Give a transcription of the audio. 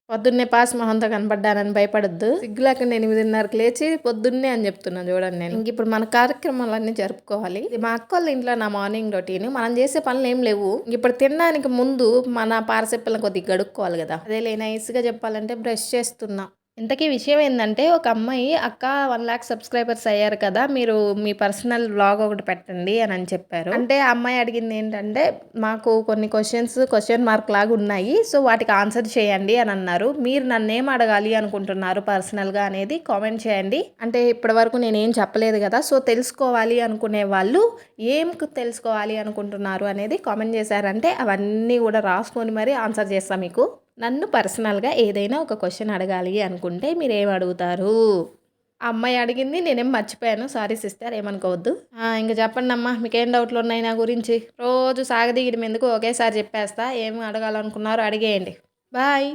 పొద్దున్నే పాస్ మొహంతో కనపడ్డానని భయపడొద్దు. సిగ్గు లేకుండా 8:30కి లేచి పొద్దున్నే అని చెప్తున్నా చూడండి నేను. ఇంక ఇప్పుడు మన కార్యక్రమాలన్నీ జరుపుకోవాలి. ఇది మా అక్కోళ్ళ ఇంట్లో నా మార్నింగ్ రొటీన్. మనం చేసే పనులు ఏం లేవు. ఇప్పుడు తినడానికి ముందు మన పారసెప్పలను కొద్దిగా గడుక్కోవాలి కదా. అదే నైస్గా చెప్పాలంటే బ్రష్ చేస్తున్నా. ఇంతకీ విషయం ఏంటంటే ఒక అమ్మాయి అక్క 1,00,000 సబ్స్క్రైబర్స్ అయ్యారు కదా, మీరు మీ పర్సనల్ వ్లాగ్ ఒకటి పెట్టండి అని చెప్పారు. అంటే ఆ అమ్మాయి అడిగింది ఏంటంటే మాకు కొన్ని క్వశ్చన్ మార్క్ లాగా ఉన్నాయి, సో వాటికి ఆన్సర్ చేయండి అని అన్నారు. మీరు నన్ను ఏం అడగాలి అనుకుంటున్నారు పర్సనల్గా అనేది కామెంట్ చేయండి. అంటే ఇప్పటి వరకు నేనేం చెప్పలేదు కదా, సో తెలుసుకోవాలి అనుకునే వాళ్ళు ఏం తెలుసుకోవాలి అనుకుంటున్నారు అనేది కామెంట్ చేశారంటే అవన్నీ కూడా రాసుకొని మరీ ఆన్సర్ చేస్తాను మీకు. నన్ను పర్సనల్గా ఏదైనా ఒక క్వశ్చన్ అడగాలి అనుకుంటే మీరు ఏం అడుగుతారు? ఆ అమ్మాయి అడిగింది, నేనేం మర్చిపోయాను, సారీ సిస్టర్ ఏమనుకోవద్దు. ఇంకా చెప్పండి అమ్మా, మీకేం డౌట్లు ఉన్నాయి నా గురించి? రోజు సాగదీయడం ఎందుకు, ఒకేసారి చెప్పేస్తా. ఏం అడగాలనుకున్నారో అడిగేయండి. బాయ్.